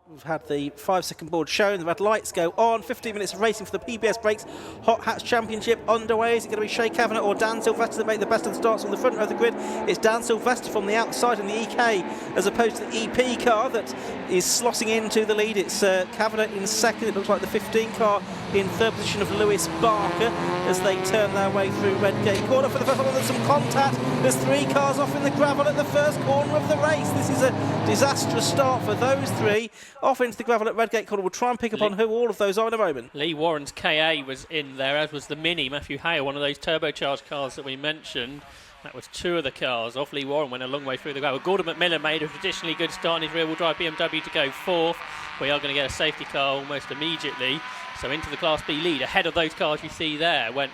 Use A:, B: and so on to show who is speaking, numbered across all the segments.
A: we've had the 5-second board shown, the red lights go on, 15 minutes of racing for the PBS Brakes Hot Hats Championship underway. Is it going to be Shea Kavanagh or Dan Sylvester that make the best of the starts on the front of the grid? It's Dan Sylvester from the outside in the EK as opposed to the EP car that is slotting into the lead. It's Kavanagh in second. It looks like the 15 car in third position of Lewis Barker as they turn their way through Redgate Corner. For the first one, there's some contact. There's 3 cars off in the gravel at the first corner of the race. This is a disastrous start for those 3. Off into the gravel at Redgate Corner. We'll try and pick up on who all of those are in a moment.
B: Lee Warren's KA was in there, as was the Mini. Matthew Hale, one of those turbocharged cars that we mentioned. That was 2 of the cars off. Lee Warren went a long way through the gravel. Gordon McMillan made a traditionally good start in his rear-wheel drive BMW to go 4th. We are going to get a safety car almost immediately. So into the Class B lead. Ahead of those cars you see there went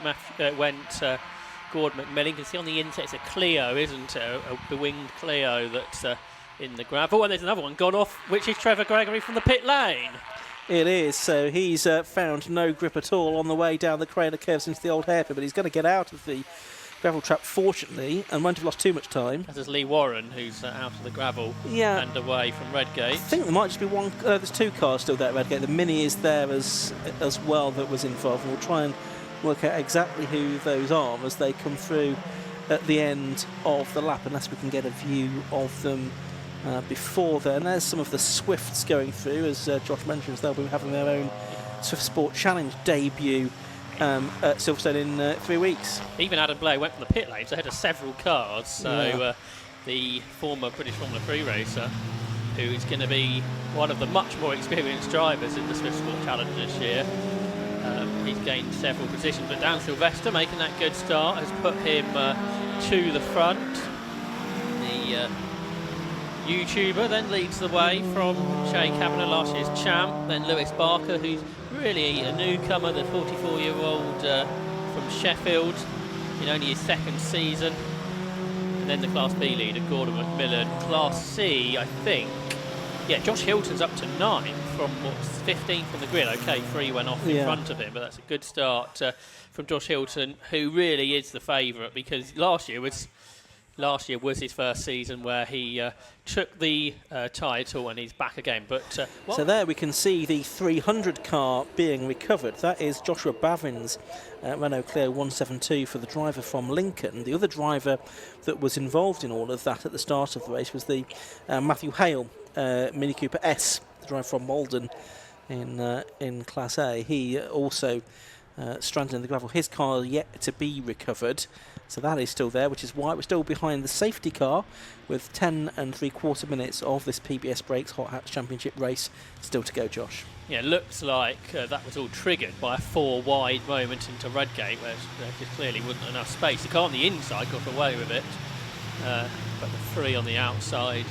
B: Gordon McMillan. You can see on the inside it's a Clio, isn't it? A winged Clio that's in the gravel. And there's another one gone off, which is Trevor Gregory from the pit lane.
A: It is, so he's found no grip at all on the way down the Craner curves into the old hairpin, but he's going to get out of the gravel trap, fortunately, and won't have lost too much time.
B: As is Lee Warren, who's out of the gravel and away from Redgate.
A: I think there might just be one. There's 2 cars still there at Redgate. The Mini is there as well that was involved, and we'll try and work out exactly who those are as they come through at the end of the lap, unless we can get a view of them before then. There's some of the Swifts going through, as Josh mentions. They'll be having their own Swift Sport Challenge debut at Silverstone in 3 weeks.
B: Even Adam Blair went from the pit lane, so ahead of several cars. So the former British Formula 3 racer, who is going to be one of the much more experienced drivers in the Swift Sport Challenge this year. He's gained several positions, but Dan Sylvester making that good start has put him to the front. The YouTuber then leads the way from Shea Kavanagh, last year's champ, then Lewis Barker, who's really a newcomer, the 44-year-old from Sheffield in only his 2nd season, and then the Class B leader Gordon McMillan. Class C, I think, Josh Hilton's up to 9th from 15th from the grid. Okay, 3 went off in front of him, but that's a good start from Josh Hilton, who really is the favourite, because last year was his first season where he took the title, and he's back again. But
A: so there we can see the 300 car being recovered. That is Joshua Bavin's Renault Clio 172 for the driver from Lincoln. The other driver that was involved in all of that at the start of the race was the Matthew Hale Mini Cooper S, the driver from Malden in Class A. He also stranded in the gravel. His car yet to be recovered, so that is still there, which is why we're still behind the safety car with 10 3/4 minutes of this PBS Brakes Hot Hats Championship race still to go, Josh.
B: Yeah, looks like that was all triggered by a 4 wide moment into Redgate, where there just clearly wasn't enough space. The car on the inside got away with it, but the 3 on the outside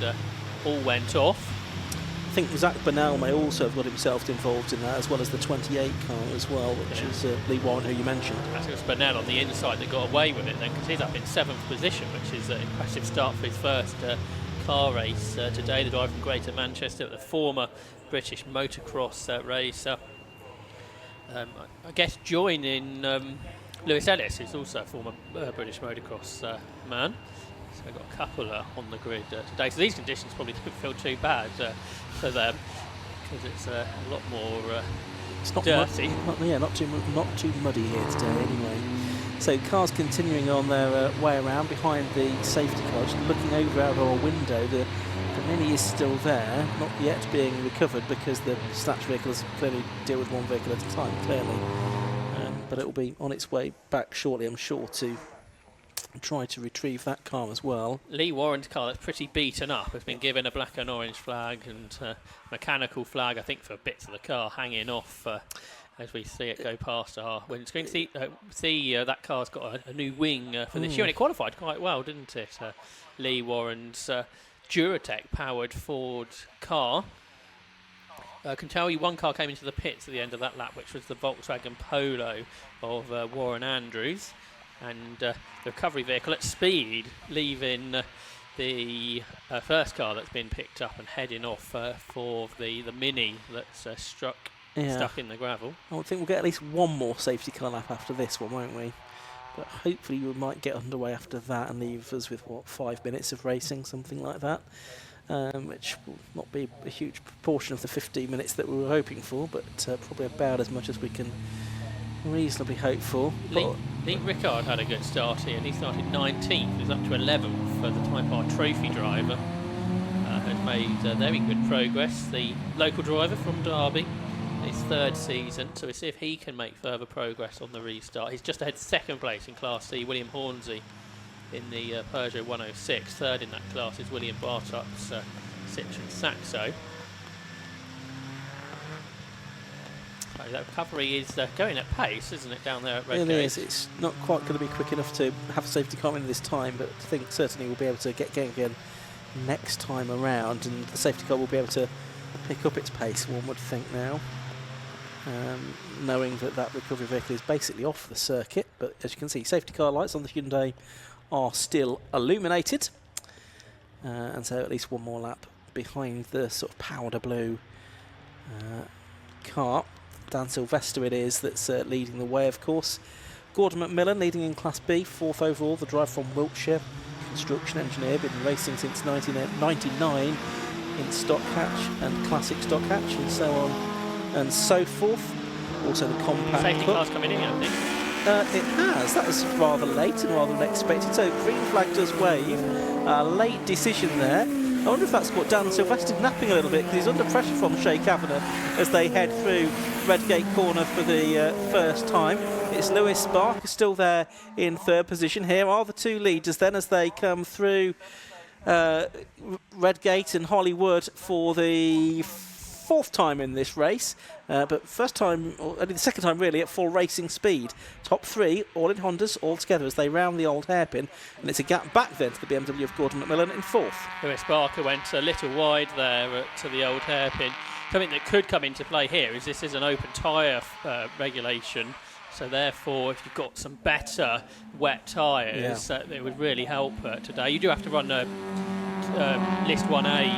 B: all went off.
A: I think Zach Burnell may also have got himself involved in that, as well as the 28 car as well, which is Lee Warren, who you mentioned. I
B: think it was Burnell on the inside that got away with it then, because he's up in 7th position, which is an impressive start for his first car race today. The driver from Greater Manchester, the former British motocross racer. I guess joining Lewis Ellis, who's also a former British motocross man. So we've got a couple on the grid today. So these conditions probably don't feel too bad for them, because it's a lot more
A: it's not
B: dirty.
A: Not too muddy here today anyway. So cars continuing on their way around behind the safety car, just looking over out our window. The Mini is still there, not yet being recovered, because the snatch vehicles clearly deal with one vehicle at a time, clearly. But it will be on its way back shortly, I'm sure, to try to retrieve that car as well.
B: Lee Warren's car, that's pretty beaten up, has been given a black and orange flag and mechanical flag, I think, for bits of the car hanging off as we see it go past our windscreen. See that car's got a new wing for this year, and it qualified quite well, didn't it? Lee Warren's Duratec powered Ford car. I can tell you one car came into the pits at the end of that lap, which was the Volkswagen Polo of Warren Andrews. And the recovery vehicle at speed, leaving the first car that's been picked up and heading off for the Mini that's stuck in the gravel. I
A: think we'll get at least one more safety car lap after this one, won't we? But hopefully we might get underway after that and leave us with, 5 minutes of racing, something like that. which will not be a huge proportion of the 15 minutes that we were hoping for, but probably about as much as we can reasonably hope for.
B: Lee Rickard had a good start here, and he started 19th. He's up to 11th for the Type R Trophy driver. Has made very good progress. The local driver from Derby, his third season, so we'll see if he can make further progress on the restart. He's just ahead second place in Class C, William Hornsey in the Peugeot 106. Third in that class is William Bartop's Citroen Saxo. So that recovery is going at pace, isn't it, down there at Redgate?
A: It is. It's not quite going to be quick enough to have a safety car in this time, but I think certainly we'll be able to get going again next time around, and the safety car will be able to pick up its pace, one would think now, knowing that that recovery vehicle is basically off the circuit. But as you can see, safety car lights on the Hyundai are still illuminated, and so at least one more lap behind the sort of powder blue car. Dan Sylvester it is that's leading the way, of course. Gordon McMillan leading in Class B, 4th overall, the driver from Wiltshire, construction engineer, been racing since 1999 in stock hatch and classic stock hatch and so on and so forth. Also the compact
B: safety car's coming in, I think.
A: It has. That was rather late and rather unexpected. So green flag does wave. Late decision there. I wonder if that's got Dan Sylvester napping a little bit, because he's under pressure from Shea Kavanagh as they head through Redgate Corner for the first time. It's Lewis Spark still there in third position. Here are the two leaders then as they come through Redgate and Hollywood for the fourth time in this race, but first time, or only the second time really, at full racing speed. Top three, all in Hondas, all together as they round the old hairpin, and it's a gap back then to the BMW of Gordon McMillan in fourth.
B: Lewis Barker went a little wide there to the old hairpin. Something that could come into play here is this is an open tyre regulation, so therefore if you've got some better wet tyres, it would really help today. You do have to run List 1A,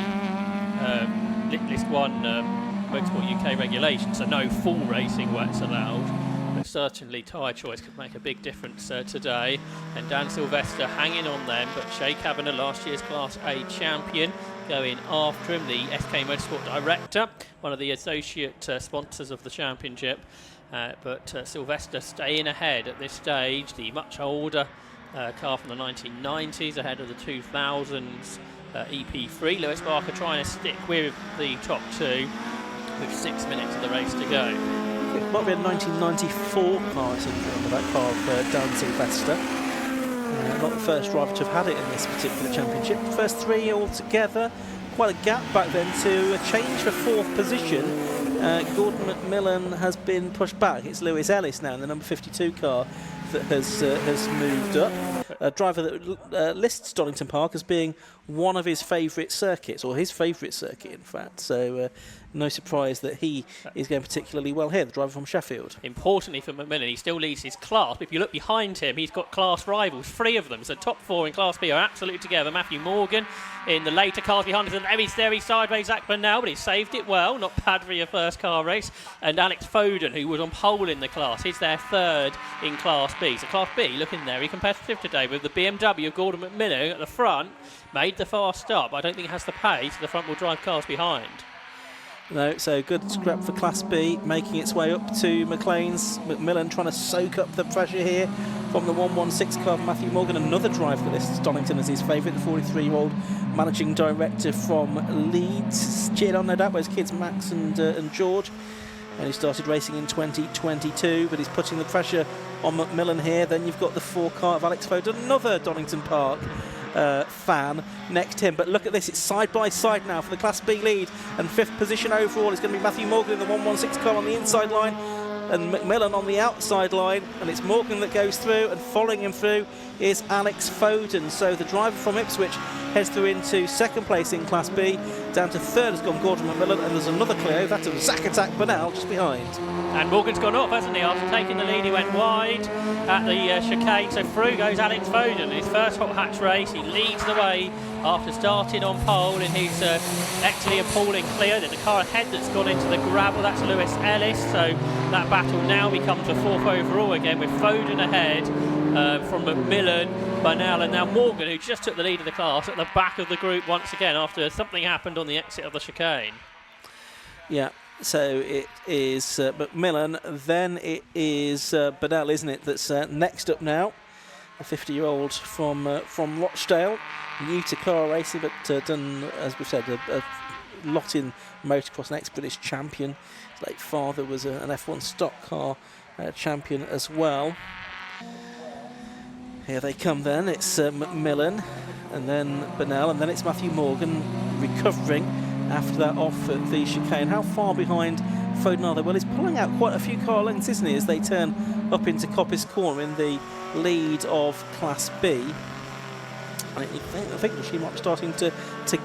B: List 1 Motorsport UK regulation, so no full racing wets allowed, but certainly tyre choice could make a big difference today. And Dan Sylvester hanging on them, but Shea Kavanagh, last year's Class A champion, going after him, the SK Motorsport director, one of the associate sponsors of the championship. But Sylvester staying ahead at this stage, the much older car from the 1990s, ahead of the 2000s EP3. Lewis Barker trying to stick with the top two with 6 minutes of the race to go.
A: It might be a 1994 car, I think, under that car of Dan Sylvester. Not the first driver to have had it in this particular championship. First three all together. Quite a gap back then to a change for fourth position. Gordon McMillan has been pushed back. It's Lewis Ellis now in the number 52 car that has moved up. A driver that lists Donington Park as being one of his favourite circuits, or his favourite circuit, in fact. So no surprise that he is going particularly well here, the driver from Sheffield.
B: Importantly for McMillan, he still leads his class. If you look behind him, he's got class rivals, 3 of them. So top 4 in Class B are absolutely together. Matthew Morgan in the later cars behind us, and there he's sideways Zach Burnell, but he saved it well, not bad for your first car race. And Alex Foden, who was on pole in the class, he's their third in Class B. So Class B looking very competitive today with the BMW of Gordon McMillan at the front, made the fast start, but I don't think it has the pace the front wheel drive cars behind.
A: No, so good scrap for Class B, making its way up to McLean's. McMillan trying to soak up the pressure here from the 116 car of Matthew Morgan, another driver that lists Donington as his favourite, the 43-year-old managing director from Leeds. Cheered on, no doubt, by his kids Max and George. And he started racing in 2022, but he's putting the pressure on McMillan here. Then you've got the 4 car of Alex Foden, another Donington Park fan next to him. But look at this, it's side by side now for the Class B lead, and 5th position overall is going to be Matthew Morgan in the 116 car on the inside line and McMillan on the outside line, and it's Morgan that goes through, and following him through is Alex Foden. So the driver from Ipswich heads through into 2nd place in Class B. Down to 3rd has gone Gordon McMillan, and there's another Clio, that of Zach Attack Burnell just behind.
B: And Morgan's gone off, hasn't he? After taking the lead, he went wide at the chicane. So through goes Alex Foden in his first hot hatch race. He leads the way after starting on pole in his actually appalling Clio. There's a car ahead that's gone into the gravel. That's Lewis Ellis. So that battle now becomes a 4th overall again with Foden ahead. from Macmillan, Burnell, and now Morgan, who just took the lead of the class, at the back of the group once again after something happened on the exit of the chicane.
A: Yeah, so it is Macmillan, then it is Burnell, isn't it, that's next up now. A 50-year-old from Rochdale, new to car racing, but done, as we've said, a lot in motocross, an ex-British champion. His late father was an F1 stock car champion as well. Here they come then, it's Macmillan, and then Burnell, and then it's Matthew Morgan recovering after that off at the chicane. How far behind Foden are they? Well, he's pulling out quite a few car lengths, isn't he, as they turn up into Coppice Corner in the lead of Class B. I think she might be starting to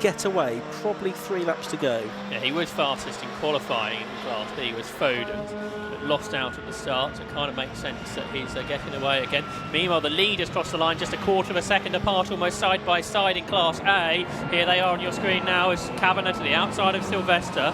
A: get away. Probably 3 laps to go.
B: Yeah, he was fastest in qualifying in Class B, was Foden, but lost out at the start, so it kind of makes sense that he's getting away again. Meanwhile, the leaders cross the line just a quarter of a second apart, almost side by side in Class A. Here they are on your screen now, as Kavanagh to the outside of Sylvester.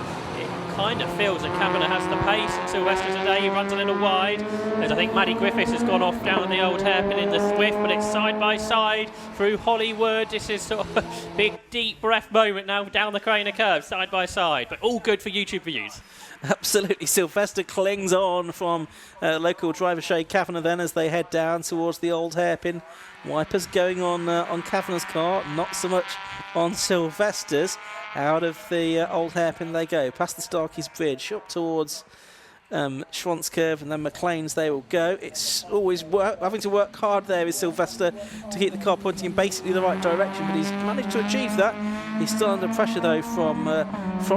B: Kind of feels that Kavanagh has the pace, and Sylvester today he runs a little wide, as I think Maddie Griffiths has gone off down at the old hairpin in the Swift, but it's side by side through Hollywood. This is sort of a big deep breath moment now down the Craner curve, side by side, but all good for YouTube views.
A: Absolutely. Sylvester clings on from local driver Shay Kavanagh then as they head down towards the old hairpin. Wipers going on Kavanagh's car, not so much on Sylvester's. Out of the old hairpin they go, past the Starkeys Bridge, up towards Schwantz Curve, and then McLean's they will go. It's always having to work hard there with Sylvester to keep the car pointing in basically the right direction, but he's managed to achieve that. He's still under pressure though from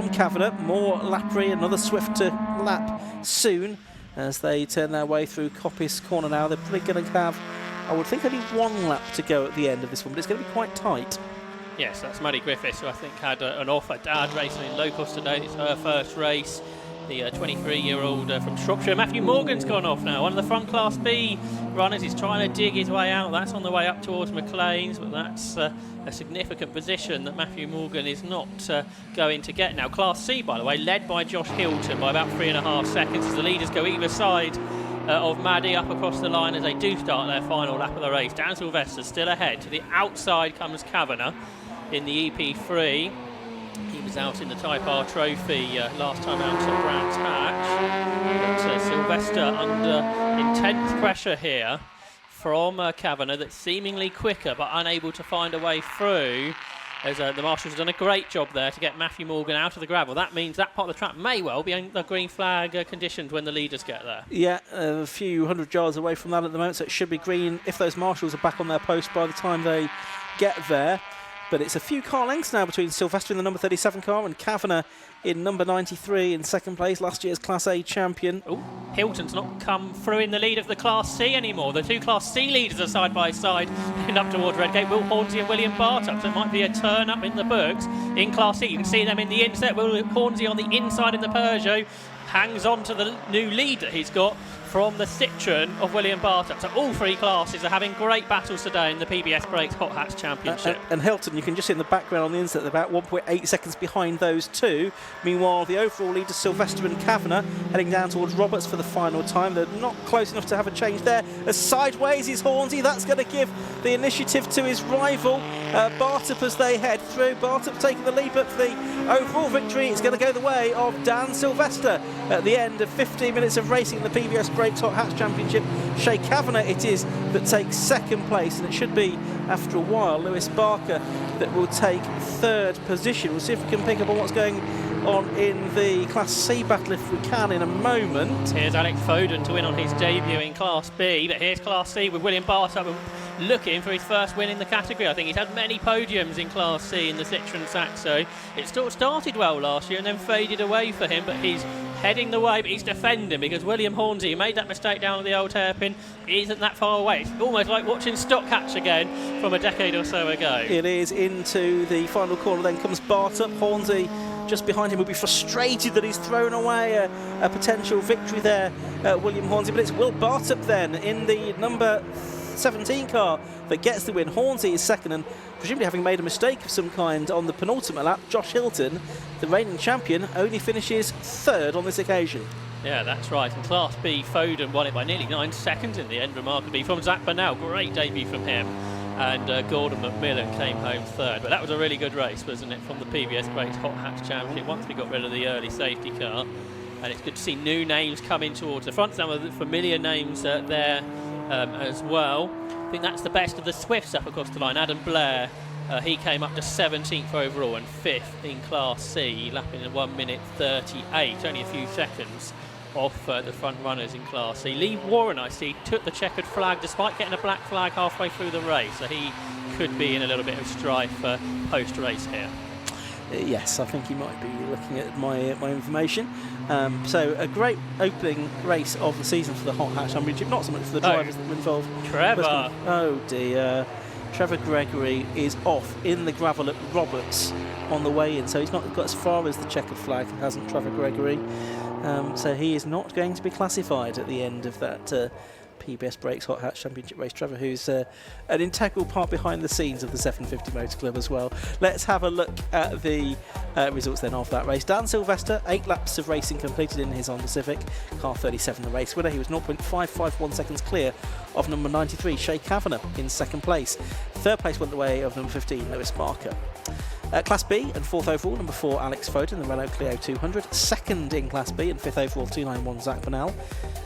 A: Kavanagh. More lappery, another swift to lap soon as they turn their way through Coppice Corner now. They're probably going to have, I would think, only 1 lap to go at the end of this one, but it's going to be quite tight.
B: Yes, that's Maddie Griffiths, who I think had an offer. Dad racing in locals today. It's her first race. The 23-year-old from Shropshire. Matthew Morgan's gone off now. One of the front Class B runners. He's trying to dig his way out. That's on the way up towards McLean's, but that's a significant position that Matthew Morgan is not going to get now. Class C, by the way, led by Josh Hilton by about 3.5 seconds as the leaders go either side of Maddie up across the line as they do start their final lap of the race. Dan Sylvester still ahead. To the outside comes Kavanagh in the EP3. He was out in the Type R Trophy last time out at Brands Hatch. But Sylvester under intense pressure here from Kavanagh, that's seemingly quicker but unable to find a way through. As the marshals have done a great job there to get Matthew Morgan out of the gravel. That means that part of the track may well be in the green flag conditions when the leaders get there. Yeah,
A: a few hundred yards away from that at the moment, so it should be green if those marshals are back on their post by the time they get there. But it's a few car lengths now between Sylvester in the number 37 car and Kavanagh in number 93 in second place, last year's Class A champion.
B: Ooh, Hilton's not come through in the lead of the Class C anymore. The 2 Class C leaders are side by side and up towards Redgate. Will Hornsey and William Bartup. So it might be a turn up in the books in Class C. You can see them in the inset. Will Hornsey on the inside in the Peugeot hangs on to the new lead that he's got from the Citroen of William Bartup. So all 3 classes are having great battles today in the PBS Brakes Hot Hats Championship.
A: And Hilton, you can just see in the background on the inset, about 1.8 seconds behind those 2. Meanwhile, the overall leaders, Sylvester and Kavanagh, heading down towards Roberts for the final time. They're not close enough to have a change there. As sideways is Hornsey, that's going to give the initiative to his rival, Bartup, as they head through. Bartup taking the lead, but for the overall victory, it's going to go the way of Dan Sylvester at the end of 15 minutes of racing in the PBS Brakes Hot Hats Championship. Shay Kavanagh it is that takes second place, and it should be, after a while, Lewis Barker that will take third position. We'll see if we can pick up on what's going on in the Class C battle if we can in a moment.
B: Here's Alex Foden to win on his debut in Class B, but here's Class C with William Bartup looking for his first win in the category. I think he's had many podiums in Class C in the Citroen Saxo. It started well last year and then faded away for him, but he's heading the way, but he's defending because William Hornsey, who made that mistake down at the old hairpin, isn't that far away. It's almost like watching Stock Hatch again from a decade or so ago.
A: It is. Into the final corner then comes Bartup. Hornsey just behind him will be frustrated that he's thrown away a potential victory there, William Hornsey, but it's Will Bartup then in the number 17 car that gets the win. Hornsey is second, and presumably having made a mistake of some kind on the penultimate lap, Josh Hilton, the reigning champion, only finishes third on this occasion.
B: Yeah, that's right. In Class B, Foden won it by nearly 9 seconds in the end, remarkably, from Zach Bernal. Great debut from him. And Gordon McMillan came home third. But that was a really good race, wasn't it, from the PBS Brakes Hot Hats Championship, once we got rid of the early safety car. And it's good to see new names coming towards the front. Some of the familiar names there as well. I think that's the best of the Swifts up across the line. Adam Blair, he came up to 17th overall and 5th in Class C, lapping in 1 minute 38, only a few seconds off the front runners in Class C. Lee Warren, I see, took the checkered flag despite getting a black flag halfway through the race, so he could be in a little bit of strife post-race here.
A: Yes, I think he might be looking at my information. So a great opening race of the season for the Hot Hatch Championship, not so much for the drivers that were involved.
B: Trevor!
A: Oh dear. Trevor Gregory is off in the gravel at Roberts on the way in, so he's not got as far as the checkered flag, hasn't Trevor Gregory. So he is not going to be classified at the end of that PBS Brakes Hot Hatch Championship race. Trevor, who's an integral part behind the scenes of the 750 Motor Club as well. Let's have a look at the results then of that race. Dan Sylvester, 8 laps of racing completed in his Honda Civic, car 37 the race winner. He was 0.551 seconds clear of number 93, Shay Kavanagh, in second place. Third place went the way of number 15, Lewis Barker. Class B and 4th overall, number 4 Alex Foden, the Renault Clio 200. Second in Class B and 5th overall, 291 Zach Bernal.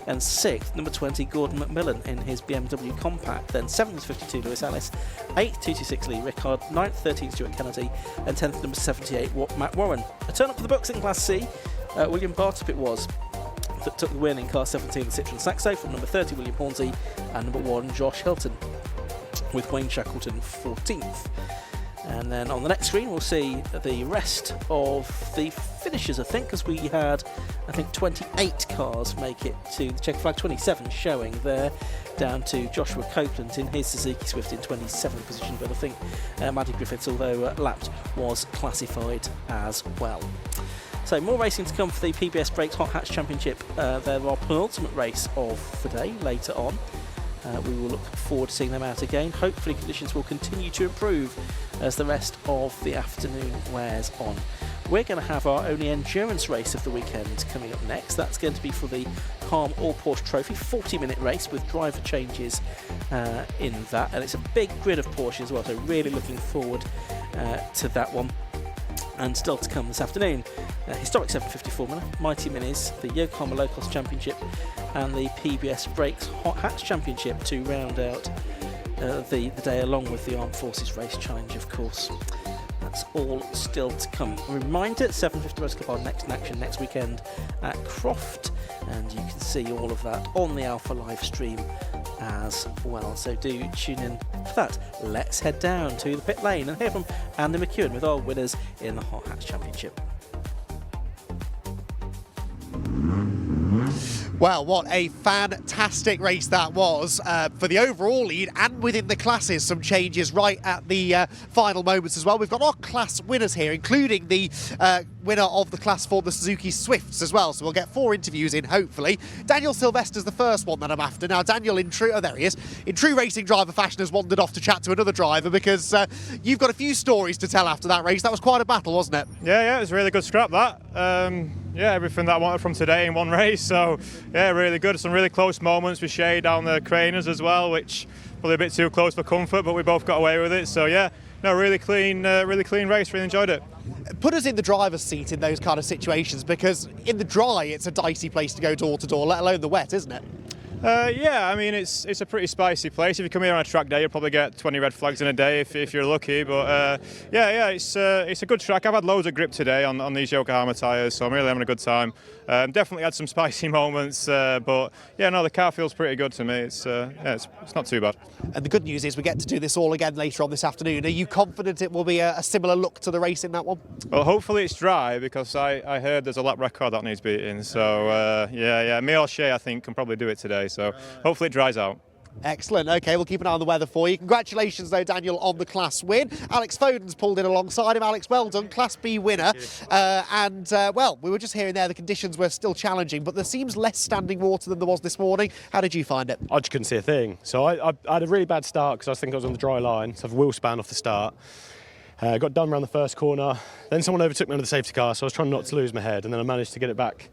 A: And 6th, number 20 Gordon McMillan in his BMW Compact. Then 7th was 52 Lewis Ellis, 8th 226 Lee Rickard, 9th 13 Stuart Kennedy, and 10th number 78 Matt Warren. A turn up for the books in Class C. William Bartop it was that took the win in Class 17 the Citroen Saxo from number 30 William Hornsey and number 1 Josh Hilton, with Wayne Shackleton 14th. And then on the next screen we'll see the rest of the finishers, I think, because we had, 28 cars make it to the checkered flag, 27 showing there, down to Joshua Copeland in his Suzuki Swift in 27th position, but I think Maddie Griffiths, although lapped, was classified as well. So more racing to come for the PBS Brakes Hot Hatch Championship. There are penultimate race of the day later on. We will look forward to seeing them out again. Hopefully conditions will continue to improve as the rest of the afternoon wears on. We're going to have our only endurance race of the weekend coming up next. That's going to be for the Calm All Porsche Trophy, 40-minute race with driver changes in that. And it's a big grid of Porsche as well, so really looking forward to that one. And still to come this afternoon, historic 750 Formula, Mighty Minis, the Yokohama Low Cost Championship, and the PBS Brakes Hot Hatch Championship to round out the day, along with the Armed Forces Race Challenge, of course. That's all still to come. A reminder, 750 Motor Club are next in action next weekend at Croft, and you can see all of that on the Alpha live stream as well, so do tune in for that. Let's head down to the pit lane and hear from Andy McEwen with our winners in the Hot Hatch Championship.
C: Well, what a fantastic race that was for the overall lead, and within the classes some changes right at the final moments as well. We've got our class winners here, including the winner of the class for the Suzuki Swifts as well, so we'll get 4 interviews in, hopefully. Daniel Sylvester's the first one that I'm after. Now, Daniel, in true racing driver fashion, has wandered off to chat to another driver, because you've got a few stories to tell after that race. That was quite a battle, wasn't it?
D: Yeah, it was a really good scrap, that. Everything that I wanted from today in one race, so yeah, really good. Some really close moments with Shay down the Craners as well, which probably a bit too close for comfort, but we both got away with it. So yeah, no, really clean race. Really enjoyed it.
C: Put us in the driver's seat in those kind of situations, because in the dry it's a dicey place to go door to door, let alone the wet, isn't it?
D: Yeah, I mean, it's a pretty spicy place. If you come here on a track day, you'll probably get 20 red flags in a day if you're lucky. But it's a good track. I've had loads of grip today on these Yokohama tyres, so I'm really having a good time. Definitely had some spicy moments, but yeah, no, the car feels pretty good to me. It's not too bad.
C: And the good news is we get to do this all again later on this afternoon. Are you confident it will be a similar look to the race in that one?
D: Well, hopefully it's dry, because I heard there's a lap record that needs beating. So me or Shay, I think, can probably do it today. So hopefully it dries out.
C: Excellent. OK, we'll keep an eye on the weather for you. Congratulations, though, Daniel, on the class win. Alex Foden's pulled in alongside him. Alex, well done. Class B winner. Well, we were just hearing there the conditions were still challenging, but there seems less standing water than there was this morning. How did you find it?
E: I just couldn't see a thing. So I had a really bad start, because I think I was on the dry line, so I've wheel span off the start. Got done around the first corner, then someone overtook me under the safety car, so I was trying not to lose my head, and then I managed to get it back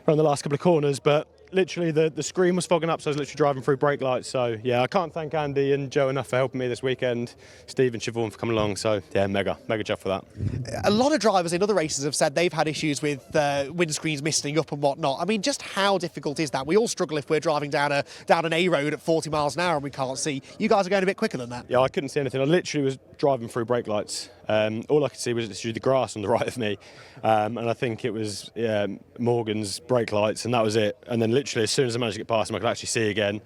E: around the last couple of corners, but literally the screen was fogging up, so I was literally driving through brake lights. So yeah, I can't thank Andy and Joe enough for helping me this weekend, Steve and Siobhan for coming along, so yeah, mega job for that.
C: A lot of drivers in other races have said they've had issues with windscreens misting up and whatnot. I mean, just how difficult is that? We all struggle if we're driving down an A road at 40 miles an hour and we can't see. You guys are going a bit quicker than that.
E: Yeah, I couldn't see anything. I literally was driving through brake lights. All I could see was literally the grass on the right of me, and I think it was Morgan's brake lights, and that was it. And then literally as soon as I managed to get past him, I could actually see again.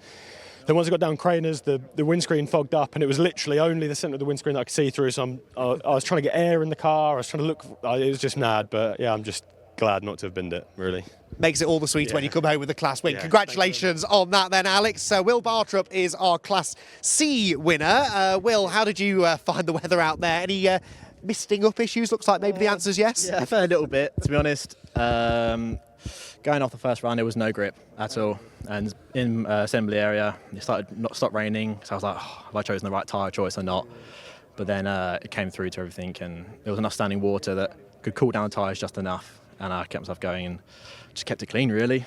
E: Then once I got down Craners, the windscreen fogged up, and it was literally only the centre of the windscreen that I could see through. So I was trying to get air in the car. I was trying to look. It was just mad, but yeah, I'm just glad not to have binned it, really.
C: Makes it all the sweeter when you come home with a Class win. Congratulations on that then, Alex. Will Bartrup is our Class C winner. Will, how did you find the weather out there? Any misting up issues? Looks like maybe the answer's yes.
F: Yeah, a fair little bit, to be honest. Going off the first round, there was no grip at all. And in assembly area, it started not stop raining. So I was like, have I chosen the right tyre choice or not? But then it came through to everything, and there was enough standing water that could cool down the tyres just enough. And I kept myself going and just kept it clean, really.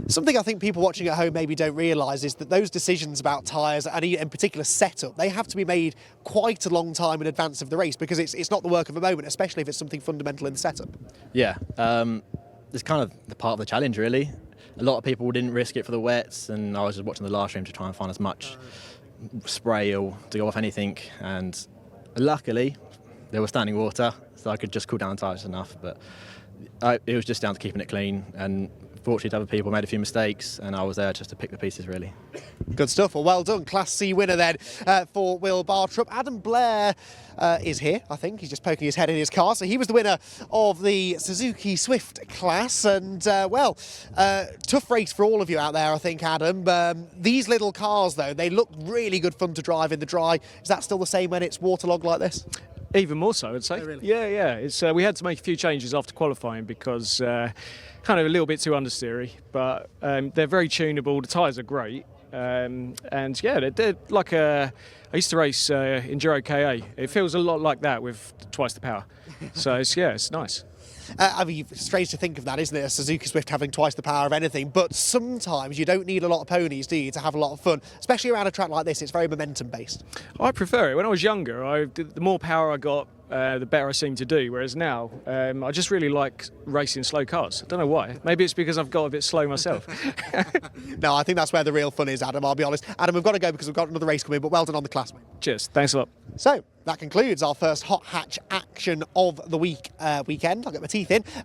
C: Something I think people watching at home maybe don't realise is that those decisions about tyres and in particular setup, they have to be made quite a long time in advance of the race, because it's not the work of a moment, especially if it's something fundamental in the setup.
F: Yeah, it's kind of the part of the challenge, really. A lot of people didn't risk it for the wets, and I was just watching the live stream to try and find as much spray or to go off anything. And luckily, there was standing water, so I could just cool down the tyres enough. But it was just down to keeping it clean, and fortunately other people made a few mistakes, and I was there just to pick the pieces, really.
C: Good stuff. Well done. Class C winner then for Will Bartrup. Adam Blair is here, I think. He's just poking his head in his car. So he was the winner of the Suzuki Swift class. And, tough race for all of you out there, I think, Adam. These little cars, though, they look really good fun to drive in the dry. Is that still the same when it's waterlogged like this?
G: Even more so, I'd say.
C: Oh, really?
G: Yeah. It's we had to make a few changes after qualifying because kind of a little bit too understeery, but they're very tunable. The tyres are great, and yeah, they're like I used to race Enduro KA. It feels a lot like that with twice the power. So it's nice.
C: I mean, it's strange to think of that, isn't it? A Suzuki Swift having twice the power of anything. But sometimes you don't need a lot of ponies, do you, to have a lot of fun? Especially around a track like this, it's very momentum-based.
G: I prefer it. When I was younger, the more power I got, the better I seemed to do. Whereas now, I just really like racing slow cars. I don't know why. Maybe it's because I've got a bit slow myself.
C: No, I think that's where the real fun is, Adam, I'll be honest. Adam, we've got to go because we've got another race coming, but well done on the class, mate.
G: Cheers. Thanks a lot.
C: So, that concludes our first hot hatch action of the weekend. I'll get my teeth in.